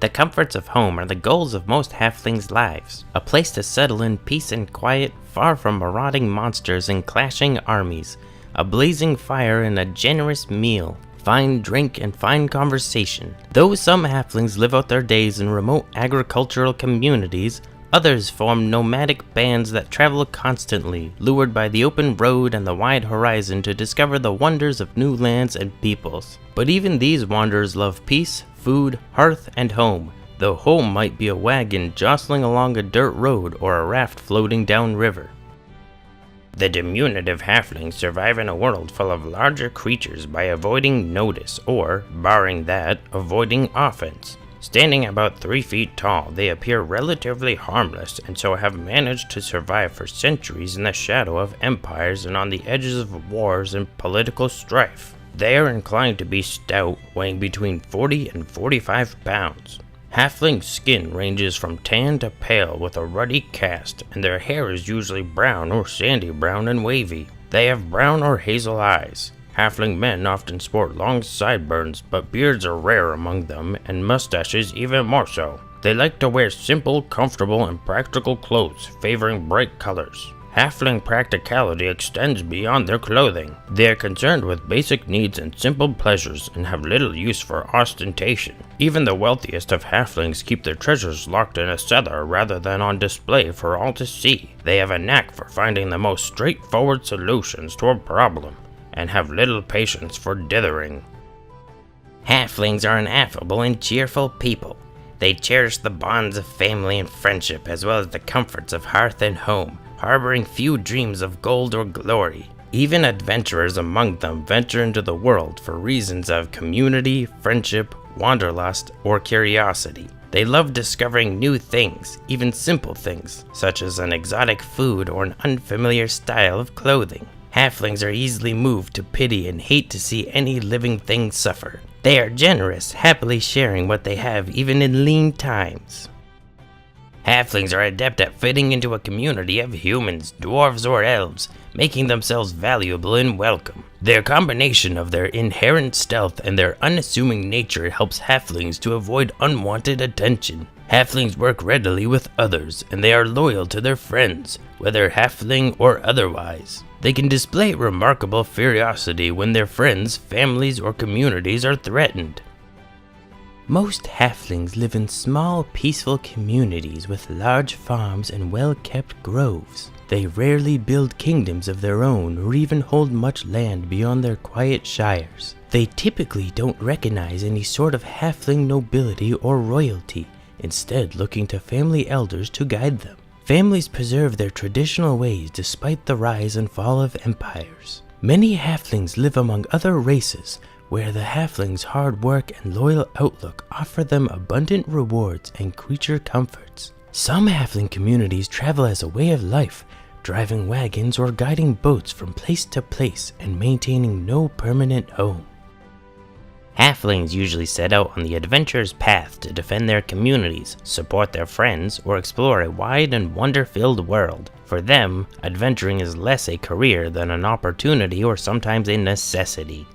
The comforts of home are the goals of most halflings' lives. A place to settle in peace and quiet, far from marauding monsters and clashing armies. A blazing fire and a generous meal. Fine drink and fine conversation. Though some halflings live out their days in remote agricultural communities, others form nomadic bands that travel constantly, lured by the open road and the wide horizon to discover the wonders of new lands and peoples. But even these wanderers love peace, food, hearth, and home, though home might be a wagon jostling along a dirt road or a raft floating downriver. The diminutive halflings survive in a world full of larger creatures by avoiding notice or, barring that, avoiding offense. Standing about 3 feet tall, they appear relatively harmless and so have managed to survive for centuries in the shadow of empires and on the edges of wars and political strife. They are inclined to be stout, weighing between 40 and 45 pounds. Halfling skin ranges from tan to pale with a ruddy cast, and their hair is usually brown or sandy brown and wavy. They have brown or hazel eyes. Halfling men often sport long sideburns, but beards are rare among them, and mustaches even more so. They like to wear simple, comfortable, and practical clothes, favoring bright colors. Halfling practicality extends beyond their clothing. They are concerned with basic needs and simple pleasures and have little use for ostentation. Even the wealthiest of halflings keep their treasures locked in a cellar rather than on display for all to see. They have a knack for finding the most straightforward solutions to a problem and have little patience for dithering. Halflings are an affable and cheerful people. They cherish the bonds of family and friendship as well as the comforts of hearth and home, harboring few dreams of gold or glory. Even adventurers among them venture into the world for reasons of community, friendship, wanderlust, or curiosity. They love discovering new things, even simple things, such as an exotic food or an unfamiliar style of clothing. Halflings are easily moved to pity and hate to see any living thing suffer. They are generous, happily sharing what they have even in lean times. Halflings are adept at fitting into a community of humans, dwarves, or elves, making themselves valuable and welcome. Their combination of their inherent stealth and their unassuming nature helps halflings to avoid unwanted attention. Halflings work readily with others, and they are loyal to their friends, whether halfling or otherwise. They can display remarkable ferocity when their friends, families, or communities are threatened. Most halflings live in small, peaceful communities with large farms and well-kept groves. They rarely build kingdoms of their own or even hold much land beyond their quiet shires. They typically don't recognize any sort of halfling nobility or royalty, instead looking to family elders to guide them. Families preserve their traditional ways despite the rise and fall of empires. Many halflings live among other races, where the halflings' hard work and loyal outlook offer them abundant rewards and creature comforts. Some halfling communities travel as a way of life, driving wagons or guiding boats from place to place and maintaining no permanent home. Halflings usually set out on the adventurer's path to defend their communities, support their friends, or explore a wide and wonder-filled world. For them, adventuring is less a career than an opportunity or sometimes a necessity.